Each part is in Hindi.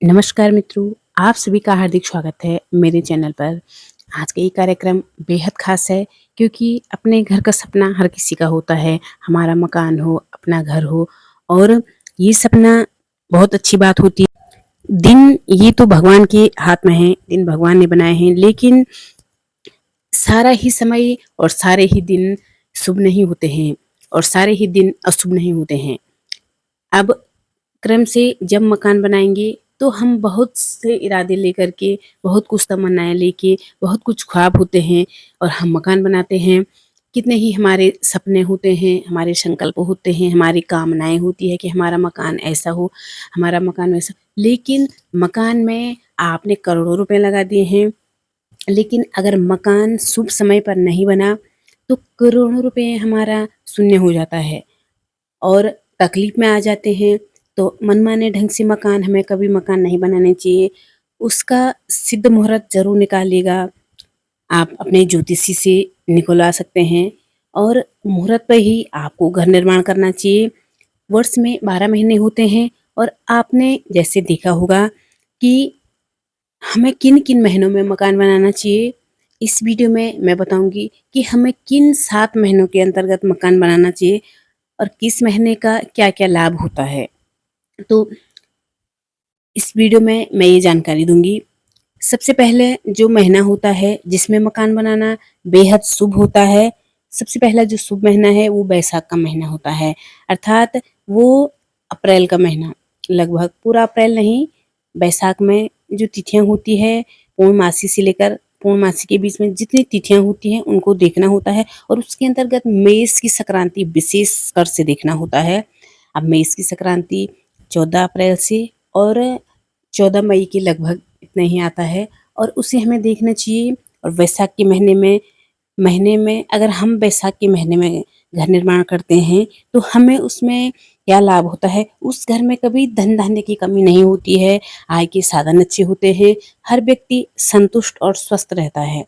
नमस्कार मित्रों, आप सभी का हार्दिक स्वागत है मेरे चैनल पर। आज का ये कार्यक्रम बेहद खास है क्योंकि अपने घर का सपना हर किसी का होता है, हमारा मकान हो, अपना घर हो और ये सपना बहुत अच्छी बात होती है। दिन ये तो भगवान के हाथ में है, दिन भगवान ने बनाए हैं, लेकिन सारा ही समय और सारे ही दिन शुभ नहीं होते हैं और सारे ही दिन अशुभ नहीं होते हैं। अब क्रम से जब मकान बनाएंगे तो हम बहुत से इरादे लेकर के, बहुत कुछ तमन्नाएं लेके, बहुत कुछ ख्वाब होते हैं और हम मकान बनाते हैं। कितने ही हमारे सपने होते हैं, हमारे संकल्प होते हैं, हमारी कामनाएं होती है कि हमारा मकान ऐसा हो, हमारा मकान वैसा। लेकिन मकान में आपने करोड़ों रुपए लगा दिए हैं, लेकिन अगर मकान शुभ समय पर नहीं बना तो करोड़ों रुपए हमारा शून्य हो जाता है और तकलीफ में आ जाते हैं। तो मनमाने ढंग से मकान, हमें कभी मकान नहीं बनाने चाहिए। उसका सिद्ध मुहूर्त ज़रूर निकालिएगा। आप अपने ज्योतिषी से निकलवा सकते हैं और मुहूर्त पर ही आपको घर निर्माण करना चाहिए। वर्ष में 12 महीने होते हैं और आपने जैसे देखा होगा कि हमें किन-किन महीनों में मकान बनाना चाहिए। इस वीडियो में मैं बताऊँगी कि हमें किन 7 महीनों के अंतर्गत मकान बनाना चाहिए और किस महीने का क्या-क्या लाभ होता है। तो इस वीडियो में मैं ये जानकारी दूंगी। सबसे पहले जो महीना होता है जिसमें मकान बनाना बेहद शुभ होता है, सबसे पहला जो शुभ महीना है वो बैसाख का महीना होता है, अर्थात वो अप्रैल का महीना। लगभग पूरा अप्रैल नहीं, बैसाख में जो तिथियां होती है, पूर्णमासी से लेकर पूर्णमासी के बीच में जितनी तिथियां होती हैं उनको देखना होता है और उसके अंतर्गत मेष की संक्रांति विशेष कर से देखना होता है। अब मेष की संक्रांति 14 अप्रैल से और 14 मई के लगभग इतना ही आता है और उसे हमें देखना चाहिए। और वैशाख के महीने में अगर हम वैशाख के महीने में घर निर्माण करते हैं तो हमें उसमें क्या लाभ होता है। उस घर में कभी धन धान्य की कमी नहीं होती है, आय के साधन अच्छे होते हैं, हर व्यक्ति संतुष्ट और स्वस्थ रहता है।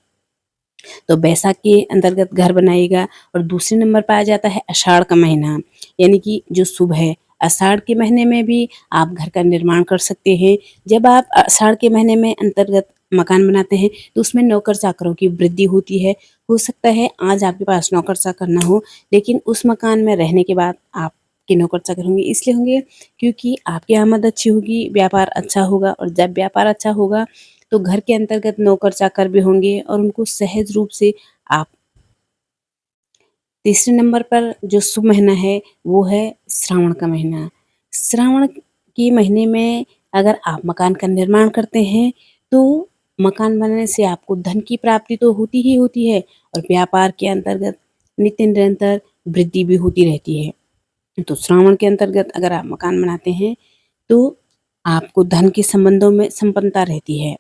तो बैसाख के अंतर्गत घर बनाएगा। और दूसरे नंबर पर आ जाता है आषाढ़ का महीना, यानी कि जो शुभ है। आषाढ़ के महीने में भी आप घर का निर्माण कर सकते हैं। जब आप आषाढ़ के महीने में अंतर्गत मकान बनाते हैं तो उसमें नौकर चाकरों की वृद्धि होती है। हो सकता है आज आपके पास नौकर चाकर ना हो, लेकिन उस मकान में रहने के बाद आपके नौकर चाकर होंगे। इसलिए होंगे क्योंकि आपकी आमद अच्छी होगी, व्यापार अच्छा होगा और जब व्यापार अच्छा होगा तो घर के अंतर्गत नौकर चाकर भी होंगे और उनको सहज रूप से आप। तीसरे नंबर पर जो शुभ महीना है वो है श्रावण का महीना। श्रावण के महीने में अगर आप मकान का निर्माण करते हैं तो मकान बनाने से आपको धन की प्राप्ति तो होती ही होती है और व्यापार के अंतर्गत नित्य निरंतर वृद्धि भी होती रहती है। तो श्रावण के अंतर्गत अगर आप मकान बनाते हैं तो आपको धन के संबंधों में संपन्नता रहती है।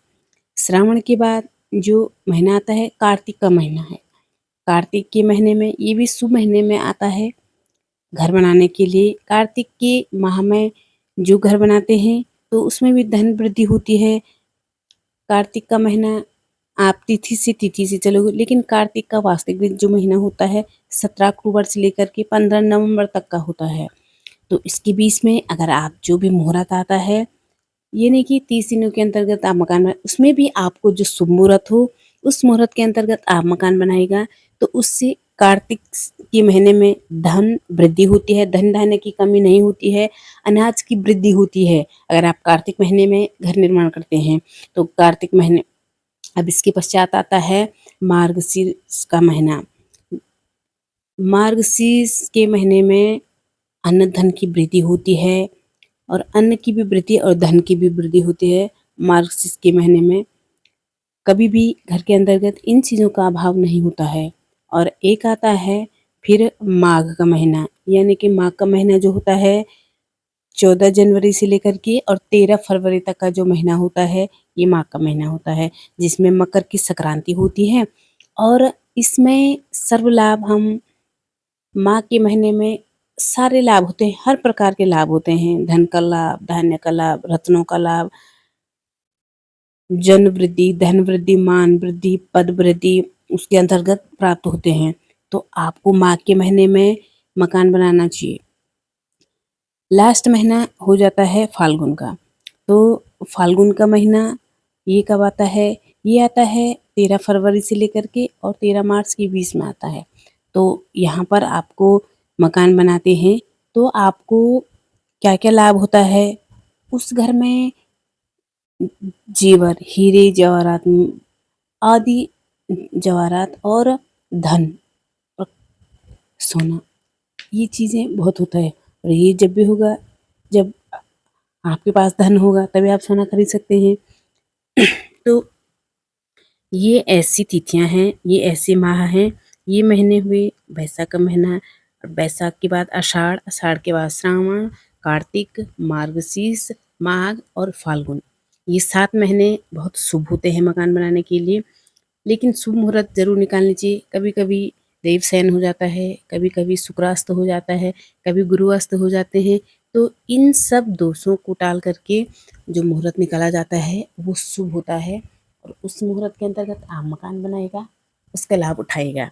श्रावण के बाद जो महीना आता है कार्तिक का महीना है। कार्तिक के महीने में, ये भी शुभ महीने में आता है घर बनाने के लिए। कार्तिक के माह में जो घर बनाते हैं तो उसमें भी धन वृद्धि होती है। कार्तिक का महीना आप तिथि से चलोगे, लेकिन कार्तिक का वास्तविक जो महीना होता है 17 अक्टूबर से लेकर के 15 नवंबर तक का होता है। तो इसके बीच में अगर आप जो भी मुहूर्त आता है, ये नहीं कि 30 दिनों के अंतर्गत आप मकान बनाए, उसमें भी आपको जो शुभ मुहूर्त हो उस मुहूर्त के अंतर्गत आप मकान बनाएगा तो उससे कार्तिक के महीने में धन वृद्धि होती है, धन धान्य की कमी नहीं होती है, अनाज की वृद्धि होती है अगर आप कार्तिक महीने में घर निर्माण करते हैं। तो कार्तिक महीने, अब इसके पश्चात आता है मार्गशीर्ष का महीना। मार्गशीर्ष के महीने में अन्न धन की वृद्धि होती है और अन्न की भी वृद्धि और धन की भी वृद्धि होती है। मार्गशीर्ष के महीने में कभी भी घर के अंतर्गत इन चीज़ों का अभाव नहीं होता है। और एक आता है फिर माघ का महीना, यानी कि माघ का महीना जो होता है 14 जनवरी से लेकर के और 13 फरवरी तक का जो महीना होता है ये माघ का महीना होता है, जिसमें मकर की संक्रांति होती है। और इसमें सर्व लाभ हम माघ के महीने में सारे लाभ होते हैं, हर प्रकार के लाभ होते हैं। धन का लाभ, धान्य का लाभ, रत्नों का लाभ, जन वृद्धि, धन वृद्धि, मान वृद्धि, पद वृद्धि उसके अंतर्गत प्राप्त होते हैं। तो आपको माघ के महीने में मकान बनाना चाहिए। लास्ट महीना हो जाता है फाल्गुन का। तो फाल्गुन का महीना ये कब आता है? ये आता है 13 फरवरी से लेकर के और 13 मार्च के बीच में आता है। तो यहाँ पर आपको मकान बनाते हैं तो आपको क्या-क्या लाभ होता है? उस घर में जेवर, हीरे जवाहरात आदि जवाहरात और धन और सोना ये चीज़ें बहुत होता है। और ये जब भी होगा जब आपके पास धन होगा तभी आप सोना खरीद सकते हैं। तो ये ऐसी तिथियां हैं, ये ऐसे माह हैं, ये महीने हुए वैशाख का महीना, वैशाख के बाद आषाढ़, आषाढ़ के बाद श्रावण, कार्तिक, मार्गशीर्ष, माघ और फाल्गुन। ये 7 महीने बहुत शुभ होते हैं मकान बनाने के लिए। लेकिन शुभ मुहूर्त ज़रूर निकालनी चाहिए। कभी-कभी देवशयन हो जाता है, कभी-कभी शुक्रास्त हो जाता है, कभी गुरुअस्त हो जाते हैं। तो इन सब दोषों को टाल करके जो मुहूर्त निकाला जाता है वो शुभ होता है और उस मुहूर्त के अंतर्गत आप मकान बनाएगा, उसका लाभ उठाएगा।